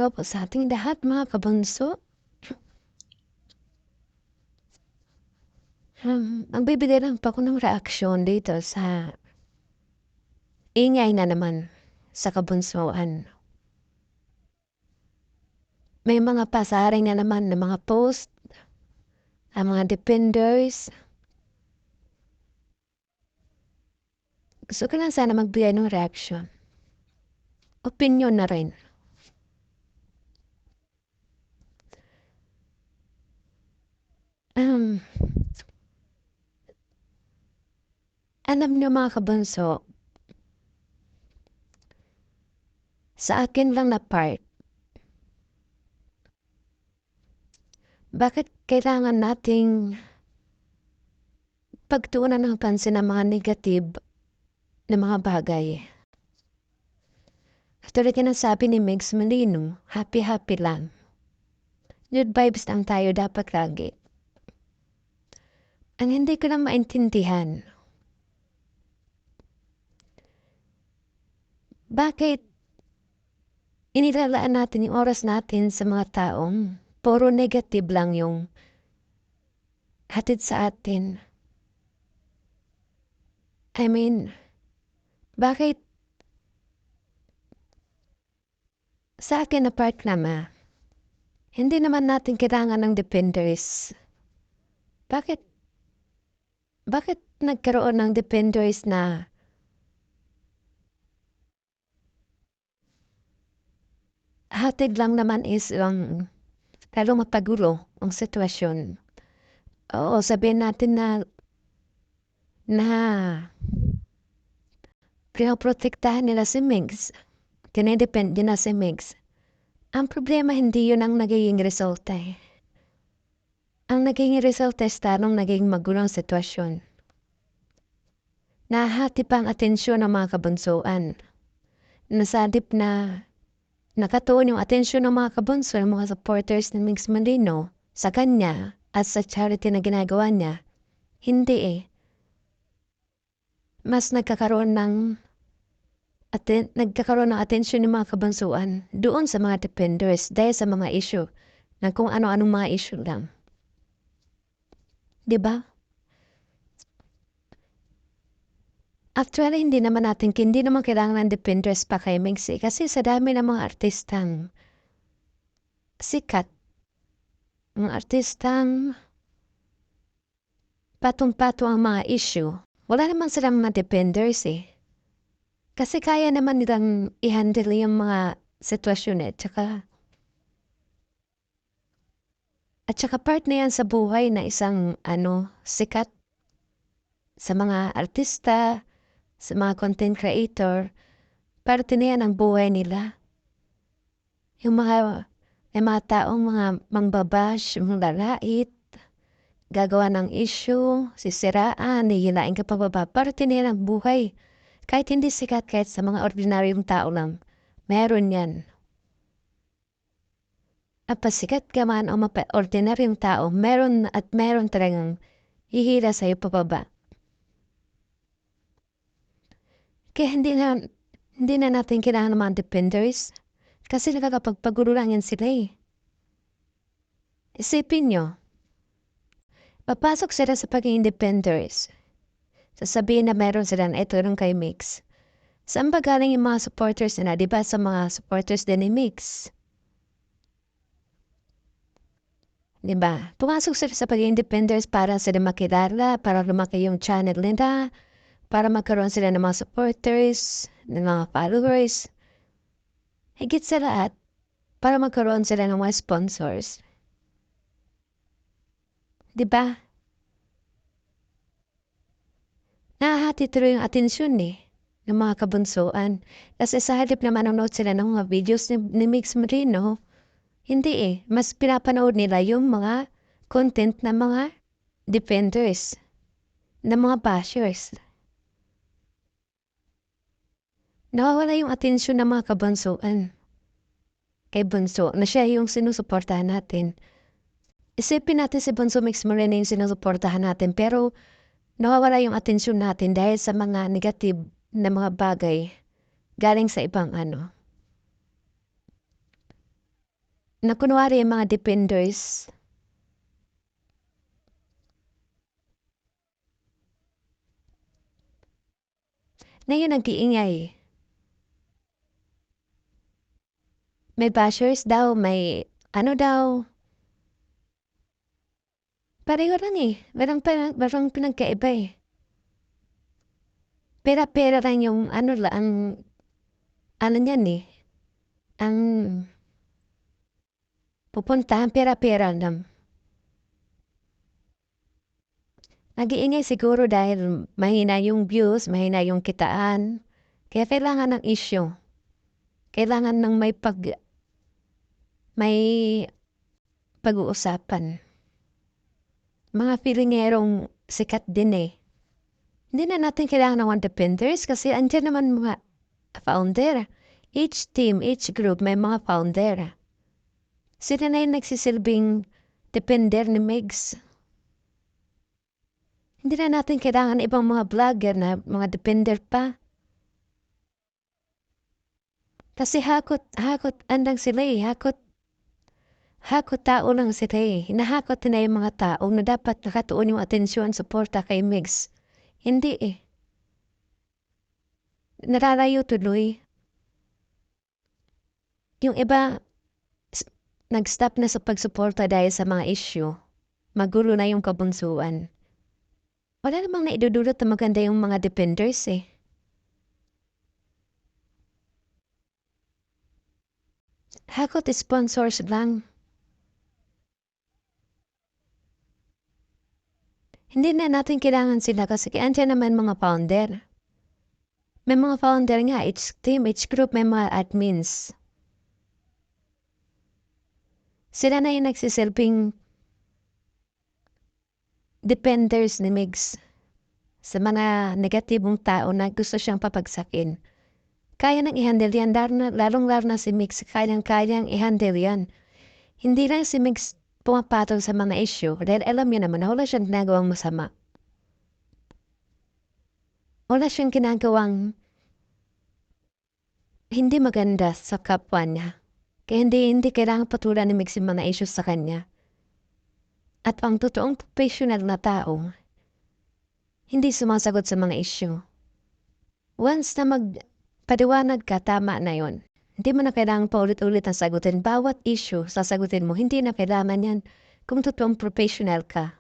araw po sa ating lahat mga kabunso. Magbibigay lang po ako ng reaksyon dito sa ingay na naman sa kabunsuan. May mga pasaring na naman na mga post, ang mga defenders. Gusto ko lang sana magbigay ng reaksyon. Opinyon na rin. Alam niyo mga kabunso, sa akin lang na part, bakit kailangan nating pagtuunan ng pansin ng mga negative na mga bagay? Tulad ka ng sabi ni Megs Molino, happy-happy lang. Good vibes lang tayo dapat lagi. Ang hindi ko lang maintindihan, bakit inilalaan natin yung oras natin sa mga taong puro negative lang yung hatid sa atin? I mean, bakit sa akin na part naman, hindi naman natin kailangan ng defenders. Bakit nagkaroon ng defenders na hatid lang naman is lalo mapagulo ang sitwasyon? Oo, sabihin natin na pinoprotektahan nila si Megs. Dinedepende na si Megs. Ang problema hindi yun ang nagiging resulta eh. Ang naging resulta is tanong naging magulong sitwasyon. Nahati pa ang atensyon ng mga kabunsuan. Nasadip na nakatuon yung atensyon ng mga kabunso, ng mga supporters ni Megs Molino sa kanya at sa charity na ginagawa niya. Hindi eh. Mas nagkakaroon ng atensyon ng mga kabunsuan doon sa mga defenders dahil sa mga issue na kung ano-anong mga issue lang. Diba? Actually, hindi naman kailangan ng defenders pa kay Megs kasi sa dami ng mga artistang sikat, mga artistang patong-pato ang mga issue, wala naman silang mga defenders eh. Kasi kaya naman nilang i-handle yung mga sitwasyon eh. At saka part na yan sa buhay na isang sikat sa mga artista, sa mga content creator, parte na yan ang buhay nila. Yung mga taong mga mangbabash, lalait, gagawa ng issue, sisiraan, nihilain ka pababa, parte na yan ang buhay. Kahit hindi sikat, kahit sa mga ordinaryong tao lang, meron yan. At pasikat ka man o ordinaryong tao, meron talagang hihila sa'yo pababa. Kaya hindi na natin kailangan ng mga defenders kasi nakakapagpagulo lang yan sila eh. Isipin nyo, papasok sila sa pagiging defenders. Sasabihin na meron sila na ito nung kay Megs. Saan ba galing yung mga supporters nila? Diba sa mga supporters din ni Megs? Diba? Pumasok sila sa pagiging defenders para sila makilala, para lumaki yung channel nila, para magkaroon sila ng mga supporters, ng mga followers. Higit sa lahat, para magkaroon sila ng mga sponsors. Diba? Nahahati tuloy yung atensyon eh, ng mga kabunsuan. Kasi sa halip na manonood sila ng mga videos ni Megs Molino, hindi eh. Mas pinapanood nila yung mga content ng mga defenders, ng mga bashers. Nawawala yung atensyon ng mga kabunsuan kay Bunso na siya yung sinusuportahan natin. Isipin natin si Bunso Megs Molino yung sinusuportahan natin pero nawawala yung atensyon natin dahil sa mga negative na mga bagay galing sa ibang na kunwari yung mga dependers, na yun nag-iingay. May bashers daw, may ano daw. Pareho lang eh. Merong pinagkaiba eh. Pera-pera lang yung ano niyan eh. Ang pupuntahan, pera-pera lang. Nag-iingay siguro dahil mahina yung views, mahina yung kitaan. Kaya kailangan ng issue. Kailangan ng may pag-uusapan. Mga feelingerong sikat din eh. Hindi na natin kailangan ng defenders kasi andyan naman mga founder. Each team, each group may mga founder. Sila na yung nagsisilbing defender ni Megs. Hindi na natin kailangan ibang mga vlogger na mga defender pa. Kasi hakot andang sila eh. Hakot tao lang sila eh. Hinahakot na yung mga tao na dapat nakatuon yung atensyon, suporta kay Megs. Hindi eh. Nararayo tuloy. Yung iba, nag-stop na sa pagsuporta dahil sa mga issue. Magulo na yung kabunsuan. Wala namang naidudulot na maganda yung mga defenders eh. Hakot sponsors lang. Hindi na natin kailangan sila kasi andyan naman mga founder. May mga founder nga, each team, each group may mga admins. Sila na yung nagsisilbing defenders ni Migs sa mga negatibong tao na gusto siyang papagsakin. Kaya nang i-handle yan, lalong-laro na si Migs, kayang-kayang i-handle yan. Hindi lang si Migs pumapatol sa mga issue dahil alam niya naman na wala siyang ginagawang masama. Wala siyang ginagawang hindi maganda sa kapwa niya. Kaya hindi kailangan patulan ni Migs yung mga issues sa kanya. At ang totoong professional na tao, hindi sumasagot sa mga issue. Once na magpaliwanag ka, tama na yon. Hindi mo na kailangan paulit-ulit ang sagutin. Bawat issue sasagutin mo, hindi na kailangan yan kung totoong professional ka.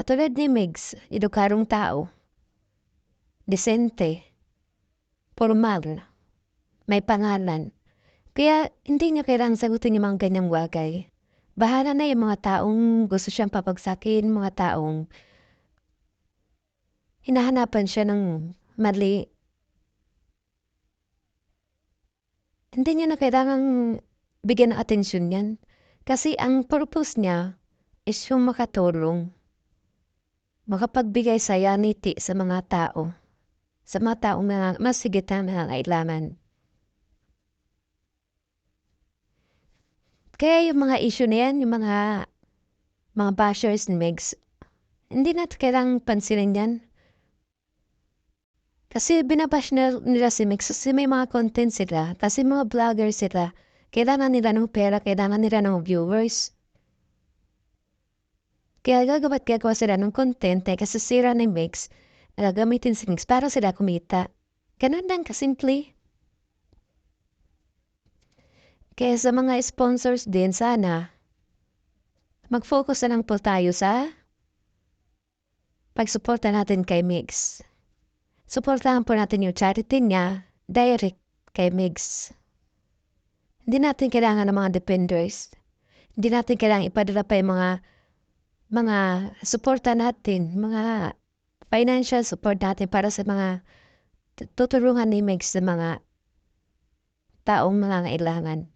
At tulad ni Migs, edukarong tao, desente, formal, may pangalan. Kaya hindi niya kailangang sagutin yung mga ganyang bagay. Bahala na yung mga taong gusto siyang papagsakin, mga taong hinahanapan siya ng mali. Hindi niya na kailangang bigyan ng atensyon yan. Kasi ang purpose niya is yung makatulong. Makapagbigay sanity sa mga tao. Sa mga taong mas sigitan na kailangan. Kaya yung mga issue na yan, yung mga bashers ni Megs, hindi natin kailangang pansinin yan. Kasi binabash nila si Megs kasi may mga content sila, kasi mga vlogger sila. Kailangan nila ng pera, kailangan nila ng viewers. Kaya gagawa sila ng content kasi sira ni Megs, gagamitin si Megs para sila kumita. Ganun lang kasimple. Kaya sa mga sponsors din sana, mag-focus na lang po tayo sa pagsuporta natin kay Megs. Suportahan po natin yung charity niya direct kay Megs. Hindi natin kailangan ng mga defenders. Hindi natin kailangan ipadala pa yung mga suporta natin, mga financial support natin para sa mga tutulungan ni Megs sa mga taong nangangailangan.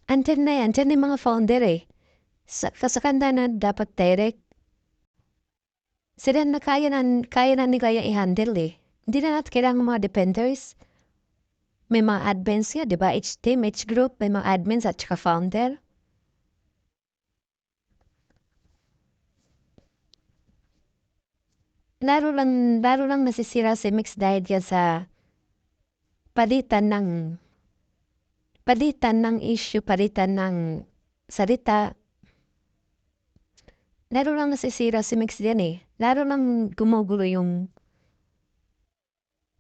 Andyan yung mga founder eh. Sa kanda na dapat direct. Sila na kaya na nila yung i-handle eh. Hindi na natin kailangan mga defenders. May mga admins nga, di ba? Each team, each group, may mga admins at saka founder. Lalo lang nasisira si Mix dahil yan sa palitan ng issue, palitan ng salita, lalo lang nasisira si Mix diyan, eh. Lalo lang gumugulo yung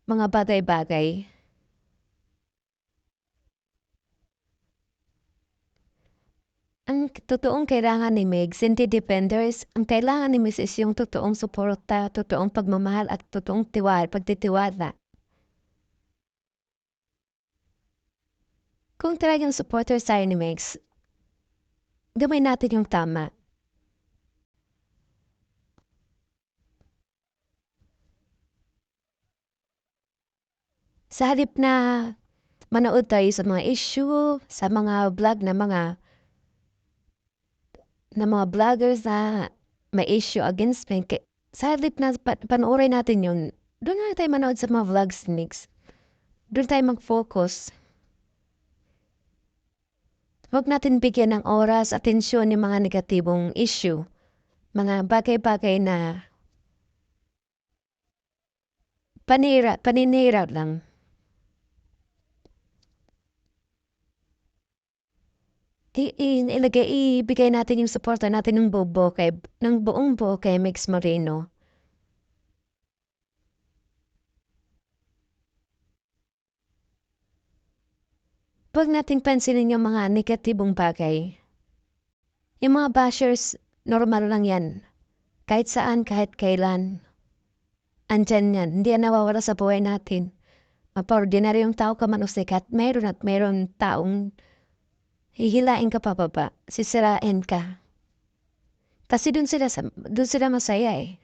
mga bagay-bagay. Ang totoong kailangan ni Migs, hindi defenders. Ang kailangan ni Migs is yung totoong suporta, totoong pagmamahal at totoong pagtitiwala. Kung talagang supporter tayo ni Migs, gawin natin yung tama. Sa halip na manood tayo sa mga issue, sa mga vlog na mga vloggers na may issue against me, sa halip na panoorin natin yun, doon nga tayo manood sa mga vlogs ni Migs. Doon tayo mag-focus. Huwag natin bigyan ng oras, atensyon yung mga negatibong issue. Mga bagay-bagay na paninira lang. Ibigay natin yung suporta natin ng buong buo kay Mix Moreno. Huwag nating pansinin yung mga negatibong bagay. Yung mga bashers, normal lang yan. Kahit saan, kahit kailan. Andyan yan. Hindi yan nawawala sa buhay natin. Mapa-ordinaryong tao ka man o sikat, meron taong hihilain ka pababa, sisirain ka. Kasi dun sila masaya, eh.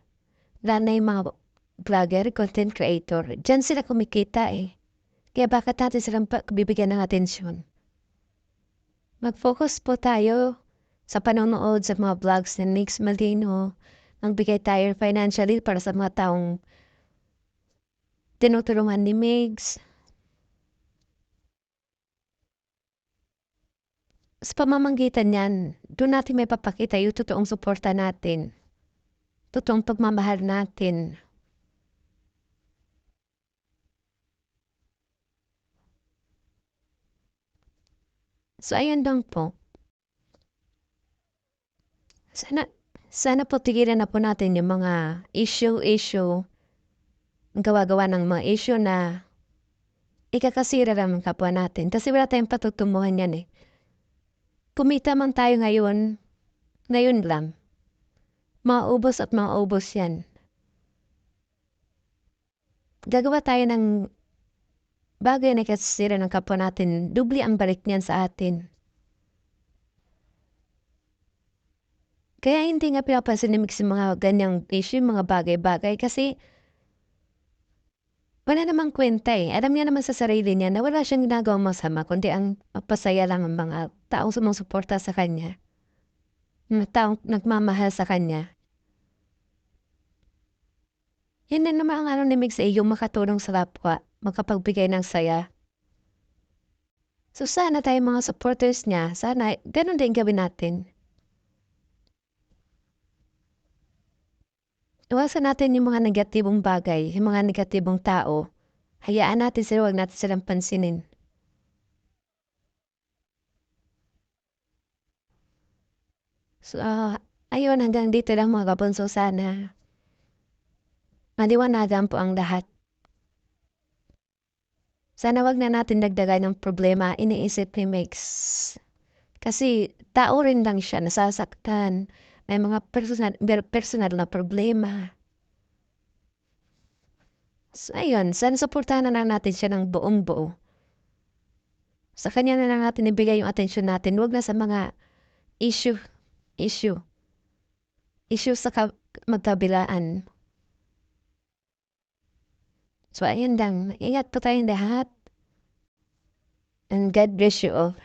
Lalo na yung mga vlogger, content creator, dyan sila kumikita, eh. Kaya bakit natin silang bibigyan ng atensyon? Mag-focus po tayo sa panonood sa mga vlogs ni Mix Moreno. Magbigay tayo financially para sa mga taong tinutulungan ni Migs. Sa pamamagitan yan, doon natin may papakita yung totoong suporta natin. Totoong pagmamahal natin. So, ayun lang po. Sana po tigilan na po natin yung mga issue, gawa-gawa ng mga issue na ikakasira lang ng kapwa natin. Kasi wala tayong patutunguhan yan, eh. Kumita man tayo ngayon lang. Maubos at maubos yan. Gagawa tayo ng bagay na ikasira ng kapwa natin, dubli ang balik niyan sa atin. Kaya hindi nga pinapansin ni Mix yung mga ganyang issue, mga bagay-bagay kasi wala namang kwenta, eh. Alam niya naman sa sarili niya na wala siyang ginagawang masama kundi ang mapasaya lang ang mga taong sumusuporta sa kanya. Mga taong nagmamahal sa kanya. Yun din naman ang ano ni Mix, eh, yung makatulong sa kapwa, makapagbigay ng saya. So sana tayong mga supporters niya, sana ganun din gawin natin. Iwasan natin yung mga negatibong bagay, yung mga negatibong tao. Hayaan natin sila, huwag natin silang pansinin. So, ayun, hanggang dito lang mga kabunso, sana maliwanagan po ang lahat. Sana wag na natin dagdagan ng problema, iniisip ni Mix. Kasi tao rin lang siya, nasasaktan. May mga personal na problema. So, ayun, sana suportahan na lang natin siya ng buong buo. Sa kanya na lang natin ibigay yung atensyon natin, wag na sa mga issue sa magkabilaan. So, ayun lang. Ingat po tayong lahat. And God bless you all.